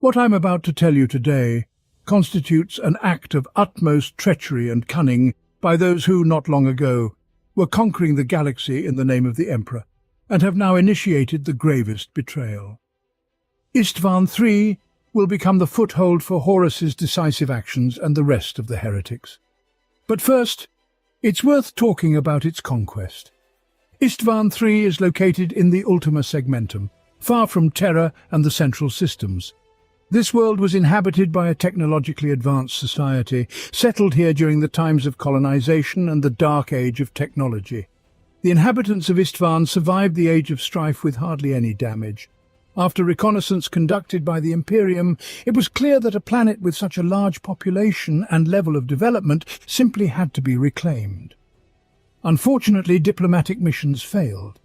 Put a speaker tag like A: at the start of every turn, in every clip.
A: What I'm about to tell you today constitutes an act of utmost treachery and cunning by those who, not long ago, were conquering the galaxy in the name of the Emperor, and have now initiated the gravest betrayal. Istvaan III will become the foothold for Horus's decisive actions and the rest of the heretics. But first, it's worth talking about its conquest. Istvaan III is located in the Ultima Segmentum, far from Terra and the Central Systems. This world was inhabited by a technologically advanced society, settled here during the times of colonization and the dark age of technology. The inhabitants of Istvaan survived the age of strife with hardly any damage. After reconnaissance conducted by the Imperium, it was clear that a planet with such a large population and level of development simply had to be reclaimed. Unfortunately, diplomatic missions failed.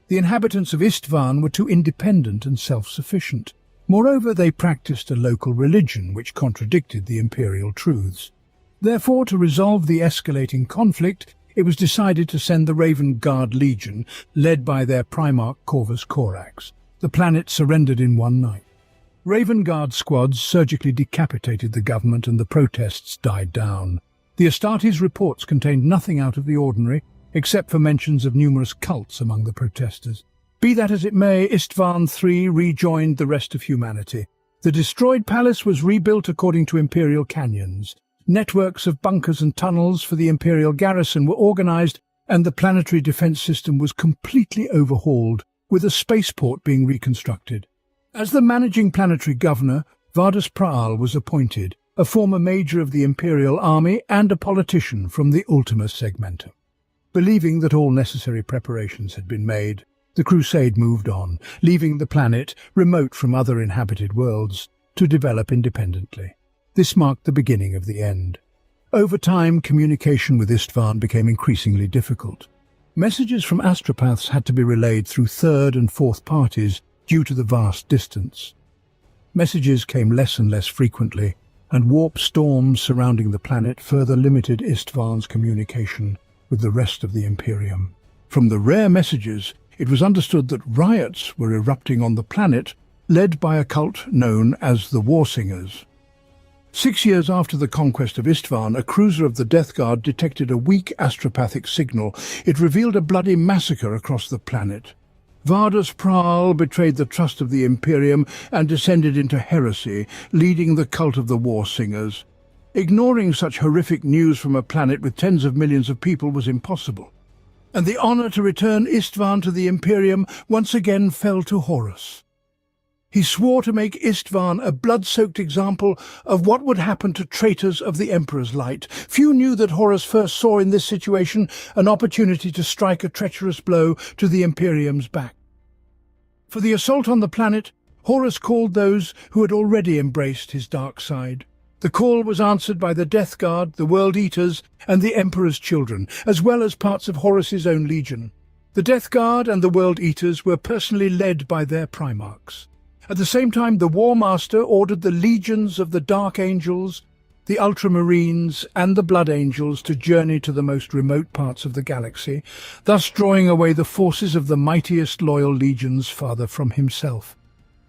A: The inhabitants of Istvaan were too independent and self-sufficient. Moreover, they practiced a local religion which contradicted the imperial truths. Therefore, to resolve the escalating conflict, it was decided to send the Raven Guard Legion, led by their Primarch Corvus Corax. The planet surrendered in one night. Raven Guard squads surgically decapitated the government and the protests died down. The Astartes reports contained nothing out of the ordinary, except for mentions of numerous cults among the protesters. Be that as it may, Istvaan III rejoined the rest of humanity. The destroyed palace was rebuilt according to imperial canyons. Networks of bunkers and tunnels for the imperial garrison were organized, and the planetary defense system was completely overhauled, with a spaceport being reconstructed. As the managing planetary governor, Vardus Praal was appointed, a former major of the imperial army and a politician from the Ultima Segmentum. Believing that all necessary preparations had been made, the crusade moved on, leaving the planet, remote from other inhabited worlds, to develop independently. This marked the beginning of the end. Over time, communication with Istvaan became increasingly difficult. Messages from astropaths had to be relayed through third and fourth parties due to the vast distance. Messages came less and less frequently, and warp storms surrounding the planet further limited Istvaan's communication with the rest of the Imperium. From the rare messages, it was understood that riots were erupting on the planet, led by a cult known as the Warsingers. 6 years after the conquest of Istvaan, a cruiser of the Death Guard detected a weak astropathic signal. It revealed a bloody massacre across the planet. Vardus Praal betrayed the trust of the Imperium and descended into heresy, leading the cult of the Warsingers. Ignoring such horrific news from a planet with tens of millions of people was impossible, and the honor to return Istvaan to the Imperium once again fell to Horus. He swore to make Istvaan a blood-soaked example of what would happen to traitors of the Emperor's light. Few knew that Horus first saw in this situation an opportunity to strike a treacherous blow to the Imperium's back. For the assault on the planet, Horus called those who had already embraced his dark side. The call was answered by the Death Guard, the World Eaters, and the Emperor's children, as well as parts of Horus's own legion. The Death Guard and the World Eaters were personally led by their Primarchs. At the same time, the War Master ordered the legions of the Dark Angels, the Ultramarines, and the Blood Angels to journey to the most remote parts of the galaxy, thus drawing away the forces of the mightiest loyal legions farther from himself.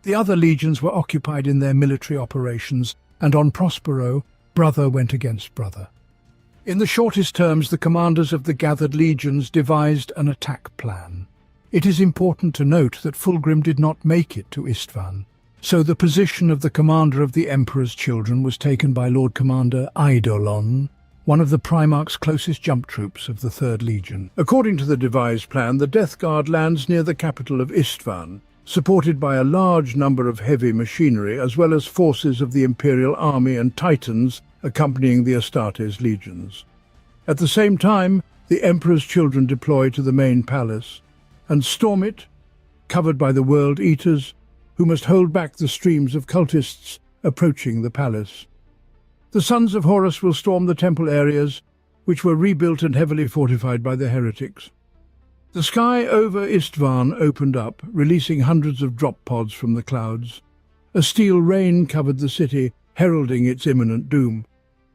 A: The other legions were occupied in their military operations, and on Prospero, brother went against brother. In the shortest terms, the commanders of the gathered legions devised an attack plan. It is important to note that Fulgrim did not make it to Istvaan, so the position of the commander of the Emperor's children was taken by Lord Commander Eidolon, one of the Primarch's closest jump troops of the 3rd Legion. According to the devised plan, the Death Guard lands near the capital of Istvaan, supported by a large number of heavy machinery as well as forces of the Imperial Army and Titans accompanying the Astartes legions. At the same time, the Emperor's children deploy to the main palace and storm it, covered by the World Eaters, who must hold back the streams of cultists approaching the palace. The sons of Horus will storm the temple areas, which were rebuilt and heavily fortified by the heretics. The sky over Istvaan opened up, releasing hundreds of drop pods from the clouds. A steel rain covered the city, heralding its imminent doom.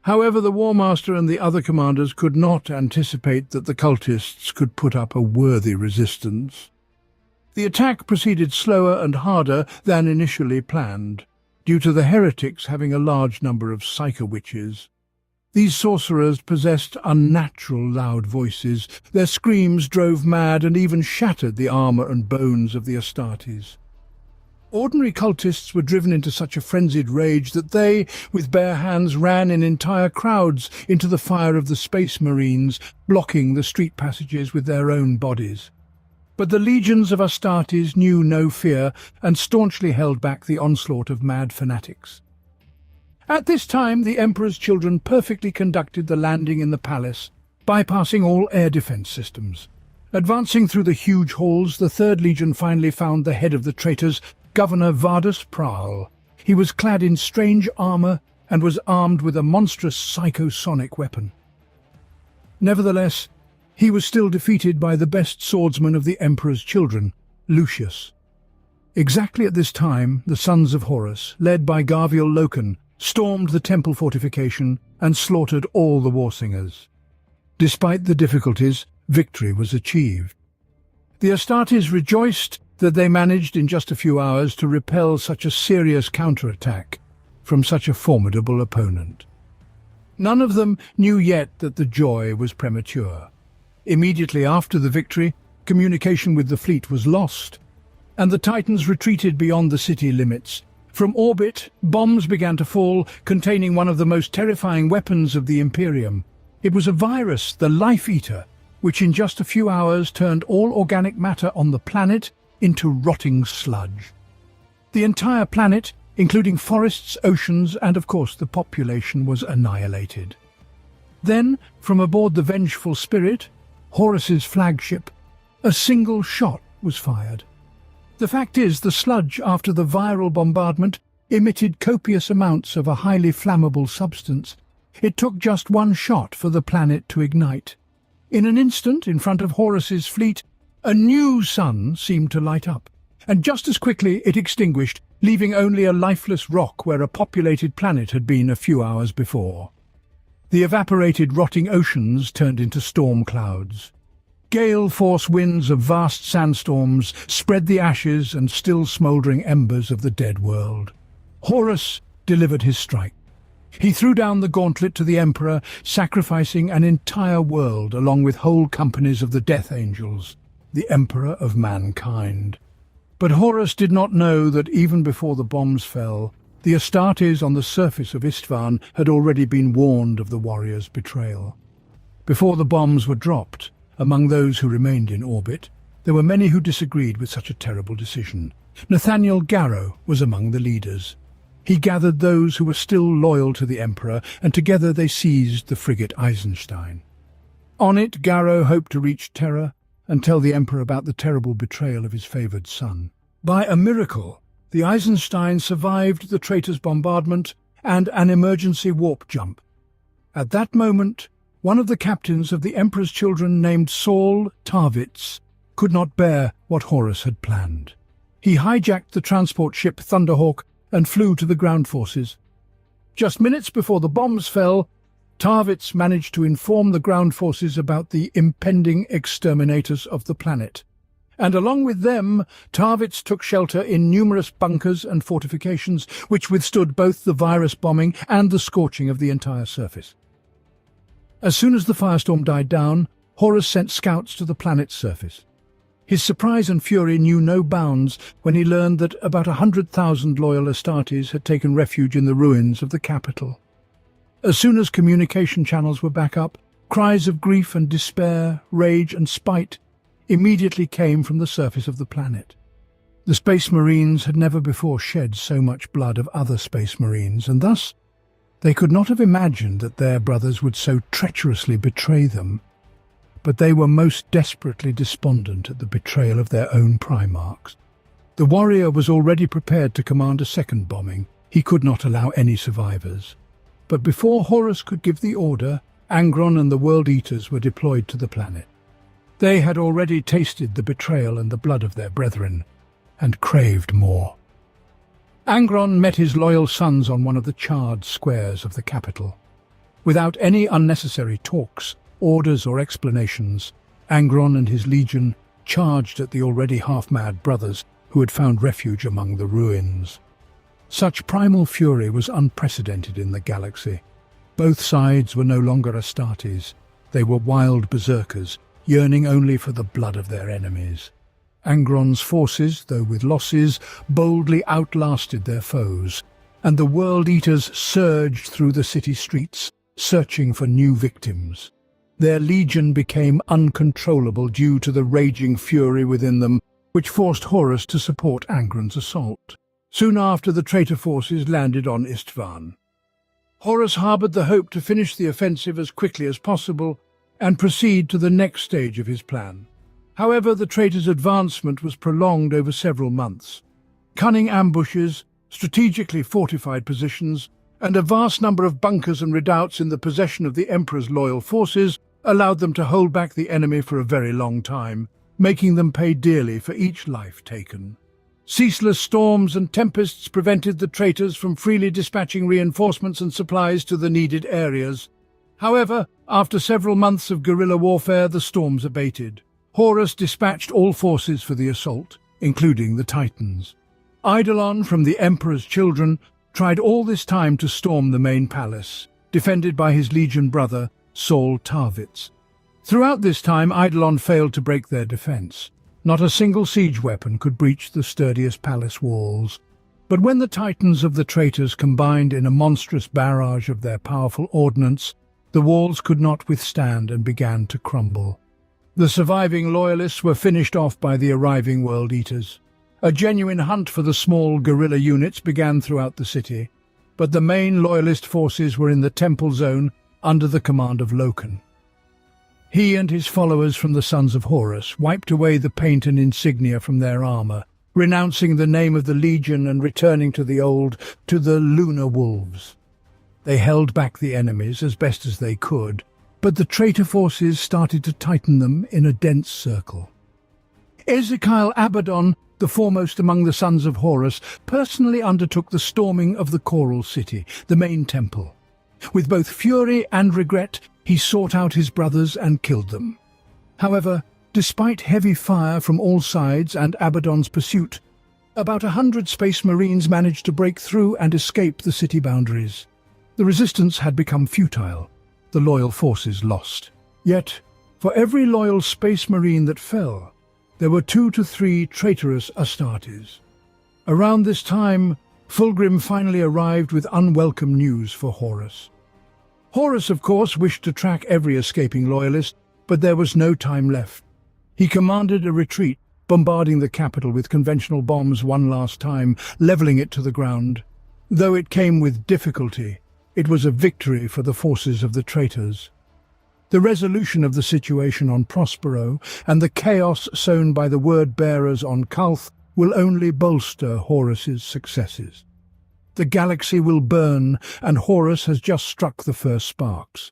A: However, the War Master and the other commanders could not anticipate that the cultists could put up a worthy resistance. The attack proceeded slower and harder than initially planned. due to the heretics having a large number of psycho-witches. These sorcerers possessed unnatural loud voices. Their screams drove mad and even shattered the armour and bones of the Astartes. Ordinary cultists were driven into such a frenzied rage that they, with bare hands, ran in entire crowds into the fire of the Space Marines, blocking the street passages with their own bodies. But the legions of Astartes knew no fear and staunchly held back the onslaught of mad fanatics. At this time, the Emperor's children perfectly conducted the landing in the palace, bypassing all air defence systems. Advancing through the huge halls, the Third Legion finally found the head of the traitors, Governor Vardus Praal. He was clad in strange armour and was armed with a monstrous psychosonic weapon. Nevertheless, he was still defeated by the best swordsman of the Emperor's children, Lucius. Exactly at this time, the sons of Horus, led by Garviel Loken, stormed the temple fortification and slaughtered all the warsingers. Despite the difficulties, victory was achieved. The Astartes rejoiced that they managed in just a few hours to repel such a serious counterattack from such a formidable opponent. None of them knew yet that the joy was premature. Immediately after the victory, communication with the fleet was lost, and the Titans retreated beyond the city limits. From orbit, bombs began to fall, containing one of the most terrifying weapons of the Imperium. It was a virus, the Life Eater, which in just a few hours turned all organic matter on the planet into rotting sludge. The entire planet, including forests, oceans, and of course the population, was annihilated. Then, from aboard the Vengeful Spirit, Horus's flagship, a single shot was fired. The fact is, the sludge after the viral bombardment emitted copious amounts of a highly flammable substance. It took just one shot for the planet to ignite. In an instant, in front of Horus's fleet, a new sun seemed to light up, and just as quickly it extinguished, leaving only a lifeless rock where a populated planet had been a few hours before. The evaporated, rotting oceans turned into storm clouds. Gale-force winds of vast sandstorms spread the ashes and still smouldering embers of the dead world. Horus delivered his strike. He threw down the gauntlet to the Emperor, sacrificing an entire world along with whole companies of the Death Angels, the Emperor of mankind. But Horus did not know that even before the bombs fell, the Astartes on the surface of Istvaan had already been warned of the warrior's betrayal. Before the bombs were dropped, among those who remained in orbit, there were many who disagreed with such a terrible decision. Nathaniel Garrow was among the leaders. He gathered those who were still loyal to the Emperor, and together they seized the frigate Eisenstein. On it, Garrow hoped to reach Terra and tell the Emperor about the terrible betrayal of his favoured son. By a miracle, the Eisenstein survived the traitor's bombardment and an emergency warp jump. At that moment, one of the captains of the Emperor's children, named Saul Tarvitz, could not bear what Horus had planned. He hijacked the transport ship Thunderhawk and flew to the ground forces. Just minutes before the bombs fell, Tarvitz managed to inform the ground forces about the impending exterminators of the planet. And along with them, Tarvitz took shelter in numerous bunkers and fortifications which withstood both the virus bombing and the scorching of the entire surface. As soon as the firestorm died down, Horus sent scouts to the planet's surface. His surprise and fury knew no bounds when he learned that about 100,000 loyal Astartes had taken refuge in the ruins of the capital. As soon as communication channels were back up, cries of grief and despair, rage and spite immediately came from the surface of the planet. The Space Marines had never before shed so much blood of other Space Marines, and thus they could not have imagined that their brothers would so treacherously betray them. But they were most desperately despondent at the betrayal of their own Primarchs. The warrior was already prepared to command a second bombing. He could not allow any survivors. But before Horus could give the order, Angron and the World Eaters were deployed to the planet. They had already tasted the betrayal and the blood of their brethren, and craved more. Angron met his loyal sons on one of the charred squares of the capital. Without any unnecessary talks, orders or explanations, Angron and his legion charged at the already half-mad brothers who had found refuge among the ruins. Such primal fury was unprecedented in the galaxy. Both sides were no longer Astartes. They were wild berserkers, yearning only for the blood of their enemies. Angron's forces, though with losses, boldly outlasted their foes, and the World Eaters surged through the city streets, searching for new victims. Their legion became uncontrollable due to the raging fury within them, which forced Horus to support Angron's assault. Soon after, the traitor forces landed on Istvaan. Horus harboured the hope to finish the offensive as quickly as possible and proceed to the next stage of his plan. However, the traitors' advancement was prolonged over several months. Cunning ambushes, strategically fortified positions, and a vast number of bunkers and redoubts in the possession of the Emperor's loyal forces allowed them to hold back the enemy for a very long time, making them pay dearly for each life taken. Ceaseless storms and tempests prevented the traitors from freely dispatching reinforcements and supplies to the needed areas. However, after several months of guerrilla warfare, the storms abated. Horus dispatched all forces for the assault, including the Titans. Eidolon, from the Emperor's children, tried all this time to storm the main palace, defended by his legion brother, Saul Tarvitz. Throughout this time, Eidolon failed to break their defense. Not a single siege weapon could breach the sturdiest palace walls. But when the Titans of the traitors combined in a monstrous barrage of their powerful ordnance, the walls could not withstand and began to crumble. The surviving loyalists were finished off by the arriving World Eaters. A genuine hunt for the small guerrilla units began throughout the city, but the main loyalist forces were in the Temple Zone under the command of Loken. He and his followers from the Sons of Horus wiped away the paint and insignia from their armor, renouncing the name of the Legion and returning to the Lunar Wolves. They held back the enemies as best as they could, but the traitor forces started to tighten them in a dense circle. Ezekiel Abaddon, the foremost among the Sons of Horus, personally undertook the storming of the Choral City, the main temple. With both fury and regret, he sought out his brothers and killed them. However, despite heavy fire from all sides and Abaddon's pursuit, about 100 Space Marines managed to break through and escape the city boundaries. The resistance had become futile. The loyal forces lost. Yet, for every loyal Space Marine that fell, there were 2 to 3 traitorous Astartes. Around this time, Fulgrim finally arrived with unwelcome news for Horus. Horus, of course, wished to track every escaping loyalist, but there was no time left. He commanded a retreat, bombarding the capital with conventional bombs one last time, leveling it to the ground. Though it came with difficulty, it was a victory for the forces of the traitors. The resolution of the situation on Prospero and the chaos sown by the word-bearers on Kalth will only bolster Horus's successes. The galaxy will burn, and Horus has just struck the first sparks.